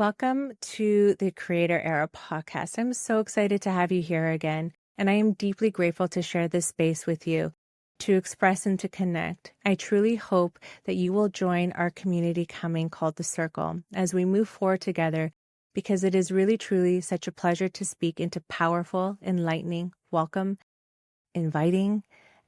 Welcome to the Creator Era podcast. I'm so excited to have you here again, and I am deeply grateful to share this space with you, to express and to connect. I truly hope that you will join our community coming called The Circle as we move forward together, because it is really, truly such a pleasure to speak into powerful, enlightening, welcome, inviting,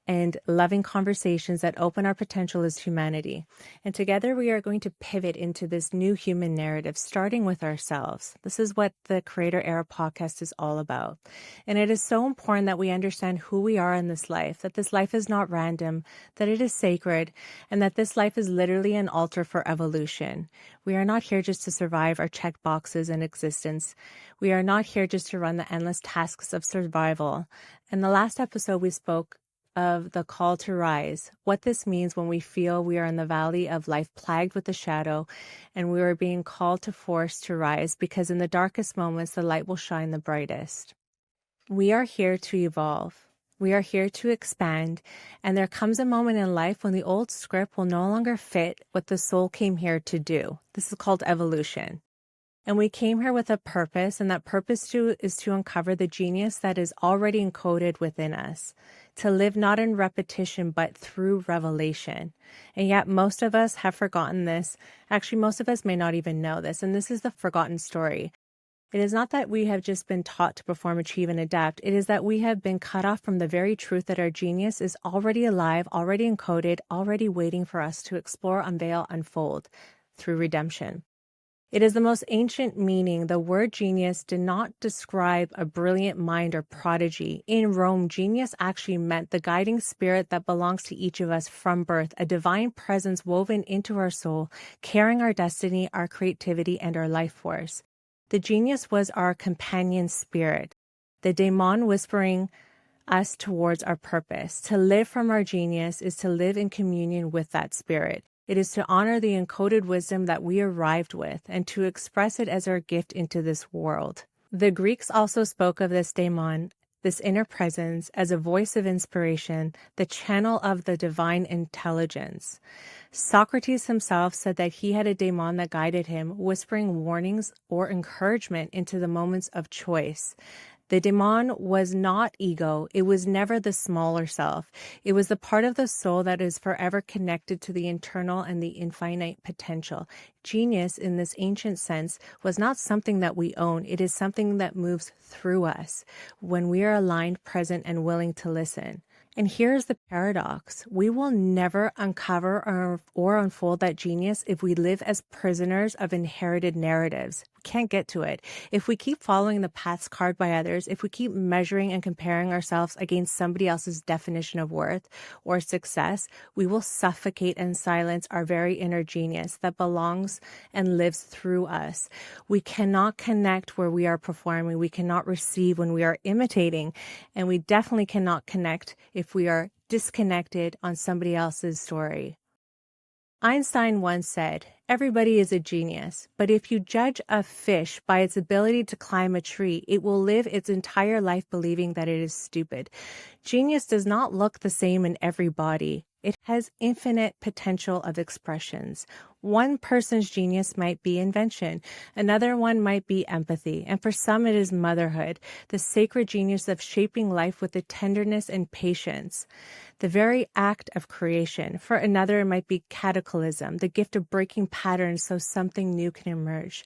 and loving conversations that open our potential as humanity. And together we are going to pivot into this new human narrative, starting with ourselves. This is what the Creator Era podcast is all about. And it is so important that we understand who we are in this life, that this life is not random, that it is sacred, and that this life is literally an altar for evolution. We are not here just to survive or check boxes in existence. We are not here just to run the endless tasks of survival. In the last episode, we spoke of the call to rise, what this means when we feel we are in the valley of life plagued with the shadow, and we are being called to force to rise, because in the darkest moments, the light will shine the brightest. We are here to evolve. We are here to expand, and there comes a moment in life when the old script will no longer fit what the soul came here to do. This is called evolution. And we came here with a purpose, and that purpose is to uncover the genius that is already encoded within us, to live not in repetition, but through revelation. And yet most of us have forgotten this. Actually, most of us may not even know this, and this is the forgotten story. It is not that we have just been taught to perform, achieve, and adapt. It is that we have been cut off from the very truth that our genius is already alive, already encoded, already waiting for us to explore, unveil, unfold through redemption. It is the most ancient meaning. The word genius did not describe a brilliant mind or prodigy. In Rome, genius actually meant the guiding spirit that belongs to each of us from birth, a divine presence woven into our soul, carrying our destiny, our creativity, and our life force. The genius was our companion spirit, the daemon whispering us towards our purpose. To live from our genius is to live in communion with that spirit. It is to honor the encoded wisdom that we arrived with and to express it as our gift into this world. The Greeks also spoke of this daemon, this inner presence, as a voice of inspiration, the channel of the divine intelligence. Socrates himself said that he had a daemon that guided him, whispering warnings or encouragement into the moments of choice. The daemon was not ego. It was never the smaller self. It was the part of the soul that is forever connected to the internal and the infinite potential. Genius, in this ancient sense, was not something that we own. It is something that moves through us when we are aligned, present, and willing to listen. And here's the paradox. We will never uncover or unfold that genius if we live as prisoners of inherited narratives. We can't get to it. If we keep following the paths carved by others, if we keep measuring and comparing ourselves against somebody else's definition of worth or success, we will suffocate and silence our very inner genius that belongs and lives through us. We cannot connect where we are performing. We cannot receive when we are imitating. And we definitely cannot connect if we are disconnected on somebody else's story. Einstein once said, "Everybody is a genius, but if you judge a fish by its ability to climb a tree, it will live its entire life believing that it is stupid." Genius does not look the same in every body. It has infinite potential of expressions. One person's genius might be invention. Another one might be empathy. And for some, it is motherhood, the sacred genius of shaping life with the tenderness and patience, the very act of creation. For another, it might be cataclysm, the gift of breaking patterns so something new can emerge.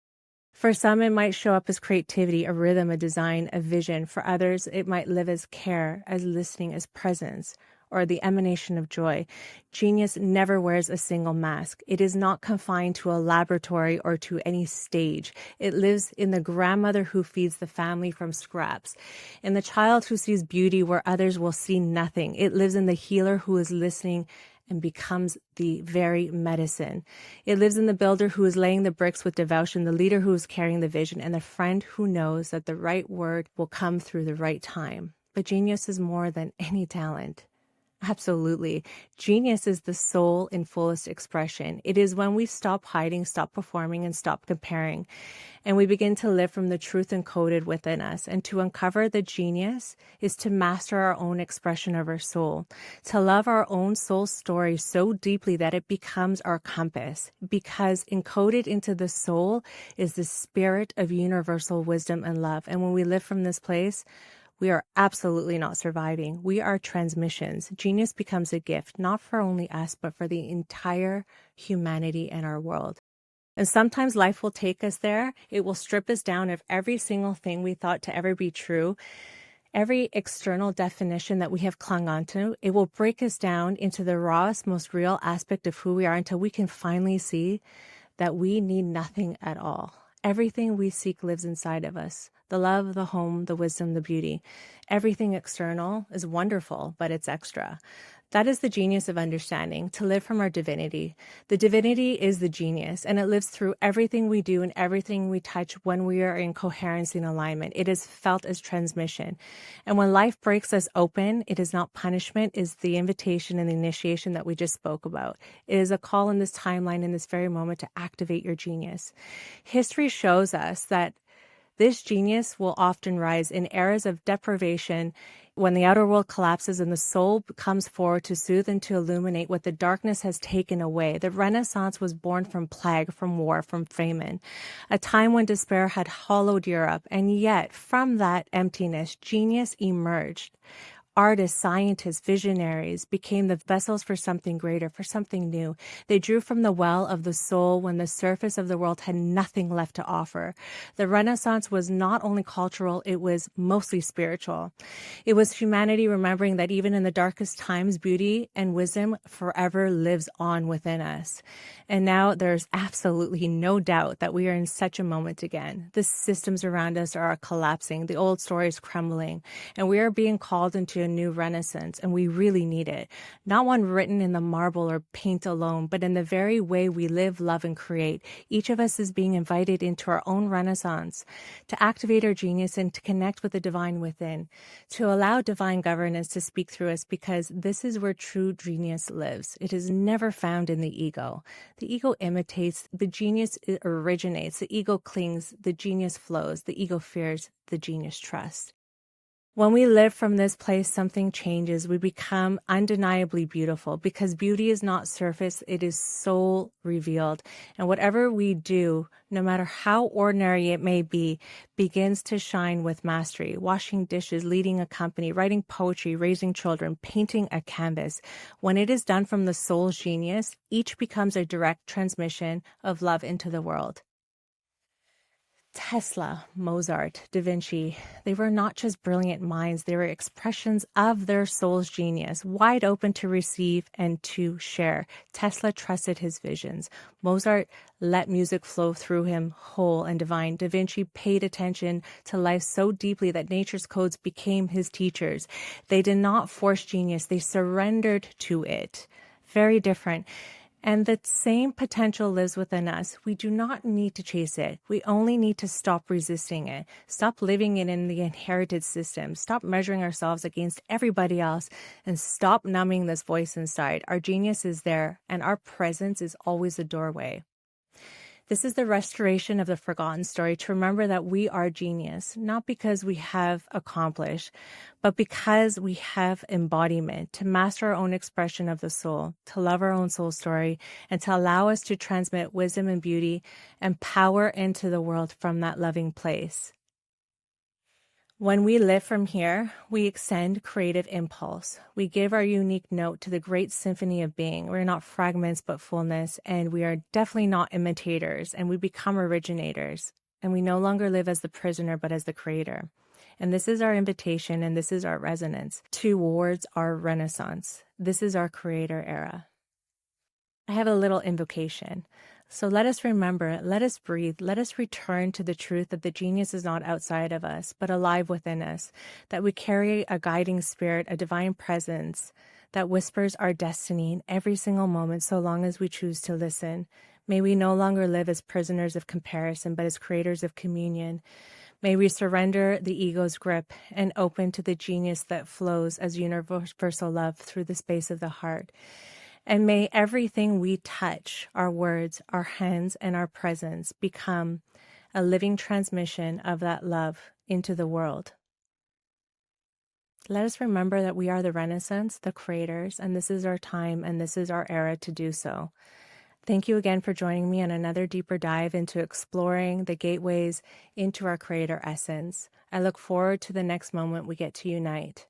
For some, it might show up as creativity, a rhythm, a design, a vision. For others, it might live as care, as listening, as presence, or the emanation of joy. Genius never wears a single mask. It is not confined to a laboratory or to any stage. It lives in the grandmother who feeds the family from scraps, in the child who sees beauty where others will see nothing. It lives in the healer who is listening and becomes the very medicine. It lives in the builder who is laying the bricks with devotion, the leader who is carrying the vision, and the friend who knows that the right word will come through the right time. But genius is more than any talent. Absolutely. Genius is the soul in fullest expression. It is when we stop hiding, stop performing, and stop comparing. And we begin to live from the truth encoded within us. And to uncover the genius is to master our own expression of our soul, to love our own soul story so deeply that it becomes our compass. Because encoded into the soul is the spirit of universal wisdom and love. And when we live from this place, we are absolutely not surviving. We are transmissions. Genius becomes a gift, not for only us, but for the entire humanity and our world. And sometimes life will take us there. It will strip us down of every single thing we thought to ever be true, every external definition that we have clung onto. It will break us down into the rawest, most real aspect of who we are until we can finally see that we need nothing at all. Everything we seek lives inside of us. The love, the home, the wisdom, the beauty. Everything external is wonderful, but it's extra. That is the genius of understanding, to live from our divinity. The divinity is the genius, and it lives through everything we do and everything we touch when we are in coherence and alignment. It is felt as transmission. And when life breaks us open, it is not punishment, it is the invitation and the initiation that we just spoke about. It is a call in this timeline, in this very moment, to activate your genius. History shows us that this genius will often rise in eras of deprivation, when the outer world collapses and the soul comes forward to soothe and to illuminate what the darkness has taken away. The Renaissance was born from plague, from war, from famine, a time when despair had hollowed Europe. And yet, from that emptiness, genius emerged. Artists, scientists, visionaries became the vessels for something greater, for something new. They drew from the well of the soul when the surface of the world had nothing left to offer. The Renaissance was not only cultural, it was mostly spiritual. It was humanity remembering that even in the darkest times, beauty and wisdom forever lives on within us. And now there's absolutely no doubt that we are in such a moment again. The systems around us are collapsing. The old story is crumbling. And we are being called into a new renaissance, and we really need it. Not one written in the marble or paint alone, but in the very way we live, love, and create. Each of us is being invited into our own renaissance, to activate our genius and to connect with the divine within, to allow divine governance to speak through us, because this is where true genius lives. It is never found in the ego. The ego imitates, the genius originates, the ego clings, the genius flows, the ego fears, the genius trusts. When we live from this place, something changes. We become undeniably beautiful, because beauty is not surface, it is soul revealed. And whatever we do, no matter how ordinary it may be, begins to shine with mastery. Washing dishes, leading a company, writing poetry, raising children, painting a canvas. When it is done from the soul's genius, each becomes a direct transmission of love into the world. Tesla, Mozart, Da Vinci, they were not just brilliant minds, they were expressions of their soul's genius, wide open to receive and to share. Tesla trusted his visions. Mozart let music flow through him whole and divine. Da Vinci paid attention to life so deeply that nature's codes became his teachers. They did not force genius, they surrendered to it. Very different. And the same potential lives within us. We do not need to chase it. We only need to stop resisting it. Stop living it in the inherited system. Stop measuring ourselves against everybody else, and stop numbing this voice inside. Our genius is there, and our presence is always the doorway. This is the restoration of the forgotten story, to remember that we are genius, not because we have accomplished, but because we have embodiment, to master our own expression of the soul, to love our own soul story, and to allow us to transmit wisdom and beauty and power into the world from that loving place. When we live from here, we extend creative impulse. We give our unique note to the great symphony of being. We're not fragments, but fullness, and we are definitely not imitators, and we become originators. And we no longer live as the prisoner, but as the creator. And this is our invitation, and this is our resonance towards our renaissance. This is our creator era. I have a little invocation. So let us remember, let us breathe, let us return to the truth that the genius is not outside of us, but alive within us, that we carry a guiding spirit, a divine presence that whispers our destiny in every single moment, so long as we choose to listen. May we no longer live as prisoners of comparison, but as creators of communion. May we surrender the ego's grip and open to the genius that flows as universal love through the space of the heart. And may everything we touch, our words, our hands, and our presence become a living transmission of that love into the world. Let us remember that we are the Renaissance, the creators, and this is our time and this is our era to do so. Thank you again for joining me on another deeper dive into exploring the gateways into our creator essence. I look forward to the next moment we get to unite.